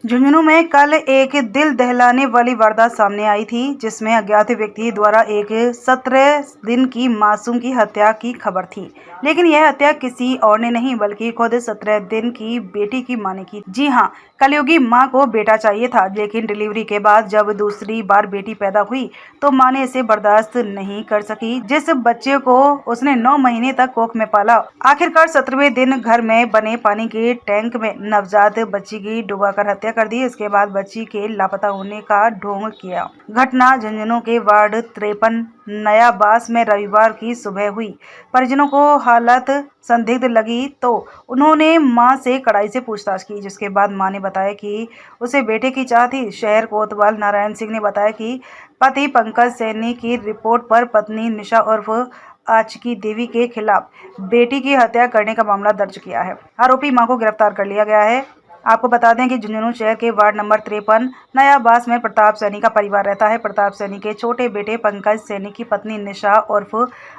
झुंझुनू में कल एक दिल दहलाने वाली वारदात सामने आई थी, जिसमें अज्ञात व्यक्ति द्वारा एक 17 दिन की मासूम की हत्या की खबर थी। लेकिन यह हत्या किसी और ने नहीं बल्कि खुद 17 दिन की बेटी की मां ने की। जी हां, कलयुगी मां को बेटा चाहिए था, लेकिन डिलीवरी के बाद जब दूसरी बार बेटी पैदा हुई तो मां ने इसे बर्दाश्त नहीं कर सकी। जिस बच्चे को उसने 9 महीने तक कोख में पाला, आखिरकार 17वें दिन घर में बने पानी के टैंक में नवजात बच्ची की डुबाकर हत्या कर दी। इसके बाद बच्ची के लापता होने का ढोंग किया। घटना झुंझुनू के वार्ड 53 नया बास में रविवार की सुबह हुई। परिजनों को हालत संदिग्ध लगी तो उन्होंने मां से कड़ाई से पूछताछ की, जिसके बाद मां ने बताया कि उसे बेटे की चाह थी। शहर कोतवाल नारायण सिंह ने बताया कि पति पंकज सैनी की रिपोर्ट पर पत्नी निशा उर्फ आचकी देवी के खिलाफ बेटी की हत्या करने का मामला दर्ज किया है। आरोपी मां को गिरफ्तार कर लिया गया है। आपको बता दें कि झुंझुनू शहर के वार्ड नंबर 53 नया बास में प्रताप सैनी का परिवार रहता है। प्रताप सैनी के छोटे बेटे पंकज सैनी की पत्नी निशा उर्फ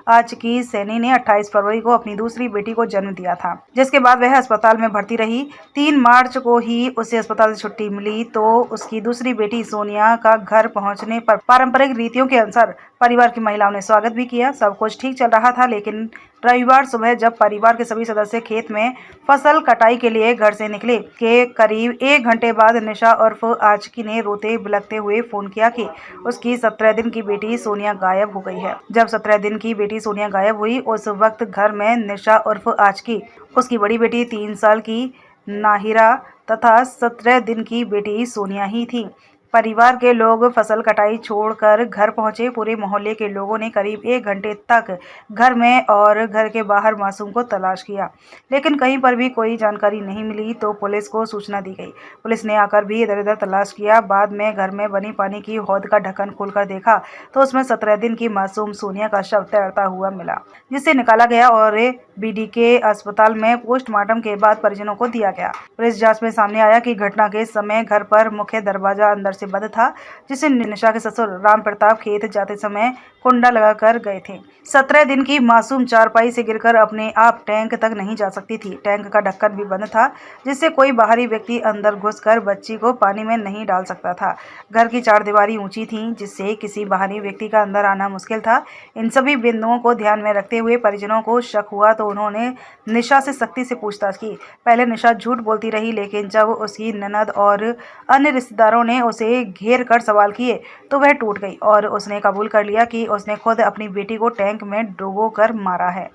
आचकी सैनी ने 28 फरवरी को अपनी दूसरी बेटी को जन्म दिया था, जिसके बाद वह अस्पताल में भर्ती रही। 3 मार्च को ही उसे अस्पताल से छुट्टी मिली तो उसकी दूसरी बेटी सोनिया का घर पहुंचने पर पारंपरिक रीतियों के अनुसार परिवार की महिलाओं ने स्वागत भी किया। सब कुछ ठीक चल रहा था, लेकिन रविवार सुबह जब परिवार के सभी सदस्य खेत में फसल कटाई के लिए घर से निकले के करीब 1 घंटे बाद निशा उर्फ आचकी ने रोते बिलखते हुए फोन किया कि उसकी 17 दिन की बेटी सोनिया गायब हो गई है। जब 17 दिन की बेटी सोनिया गायब हुई, उस वक्त घर में निशा उर्फ आचकी, उसकी बड़ी बेटी 3 साल की नाहिरा तथा 17 दिन की बेटी सोनिया ही थी। परिवार के लोग फसल कटाई छोड़कर घर पहुंचे। पूरे मोहल्ले के लोगों ने करीब 1 घंटे तक घर में और घर के बाहर मासूम को तलाश किया, लेकिन कहीं पर भी कोई जानकारी नहीं मिली तो पुलिस को सूचना दी गई। पुलिस ने आकर भी इधर-उधर तलाश किया। बाद में घर में बनी पानी की हौद का ढक्कन खोलकर देखा तो उसमें 17 दिन की मासूम सोनिया का शव तैरता हुआ मिला, जिसे निकाला गया और बीडीके अस्पताल में पोस्टमार्टम के बाद परिजनों को दिया गया। पुलिस जांच में सामने आया कि घटना के समय घर पर मुख्य दरवाजा अंदर से बंद था, जिसे निशा के ससुर राम प्रताप खेत जाते समय कुंडा लगाकर गए थे। 17 दिन की मासूम चारपाई से गिरकर अपने आप टैंक तक नहीं जा सकती थी। टैंक का ढक्कन भी बंद था, जिससे कोई बाहरी व्यक्ति अंदर घुसकर बच्ची को पानी में नहीं डाल सकता था। घर की 4 दीवारी ऊंची थी, जिससे किसी बाहरी व्यक्ति का अंदर आना मुश्किल था। इन सभी बिंदुओं को ध्यान में रखते हुए परिजनों को शक हुआ तो उन्होंने निशा से सख्ती से पूछताछ की। पहले निशा झूठ बोलती रही, लेकिन जब उसकी ननद और अन्य रिश्तेदारों ने उसे घेर कर सवाल किए तो वह टूट गई और उसने कबूल कर लिया कि उसने खुद अपनी बेटी को टैंक में डुबोकर मारा है।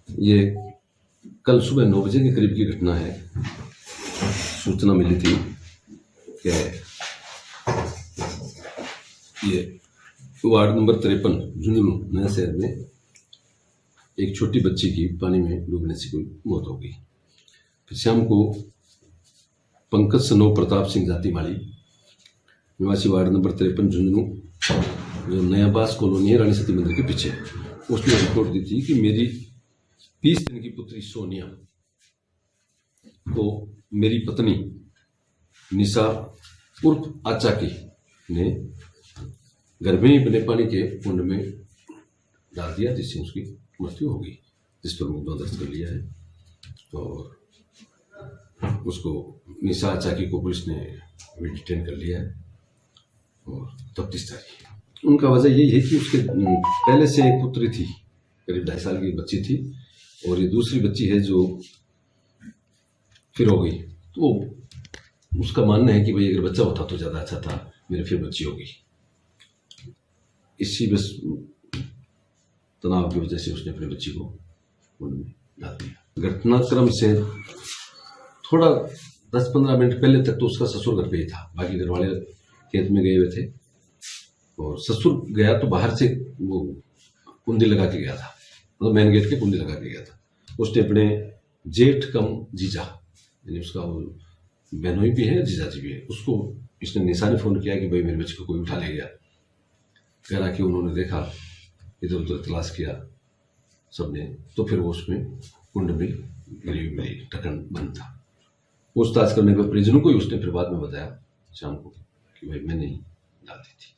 ये कल सुबह 9 बजे के करीब की घटना है। सूचना मिली थी कि ये वार्ड नंबर 53 झुंझुनू नया शहर में एक छोटी बच्ची की पानी में डूबने से कोई मौत हो गई। फिर शाम को पंकज सनो प्रताप सिंह जातिमाली निवासी वार्ड नंबर 53 झुंझुनू, जो नया बास कॉलोनी है रानी सती मंदिर के पीछे, उसने रिपोर्ट दी थी कि मेरी 20 दिन की पुत्री सोनिया को मेरी पत्नी निशा उर्फ आचाकी ने घर में ही बने पानी के कुंड में डाल दिया, जिससे उसकी मृत्यु हो गई, जिस पर मुकदमा दर्ज कर लिया है और उसको निशा आचाकी को पुलिस ने डिटेन कर लिया है और तफ्तीश जारी है। उनका वजह यही है कि उसके पहले से एक पुत्री थी, करीब 2.5 साल की बच्ची थी, और ये दूसरी बच्ची है जो फिर हो गई। तो उसका मानना है कि भाई अगर बच्चा होता तो ज़्यादा अच्छा था, मेरे फिर बच्ची हो गई। इसी बस तनाव की वजह से उसने अपनी बच्ची को कुंड में डाल दिया। घटनाक्रम से थोड़ा 10-15 मिनट पहले तक तो उसका ससुर घर पे ही था, बाकी घर वाले खेत में गए हुए थे और ससुर गया तो बाहर से वो कुंडी लगा के गया था, मतलब मेन गेट के कुंडी लगा के गया था। उसने अपने जेठ कम जीजा, यानी उसका बहनोई भी है, जीजाजी भी है, उसको इसने निशा ने फोन किया कि भाई मेरे बच्चे को कोई उठा ले गया। घर आके उन्होंने देखा, इधर उधर तलाश किया सबने, तो फिर वो उसमें कुंड में गिरी हुई मिली, ढक्कन बंद था। पूछताछ करने पर परिजनों को ही उसने फिर बाद में बताया शाम को कि भाई मैंने ही डाल दी थी।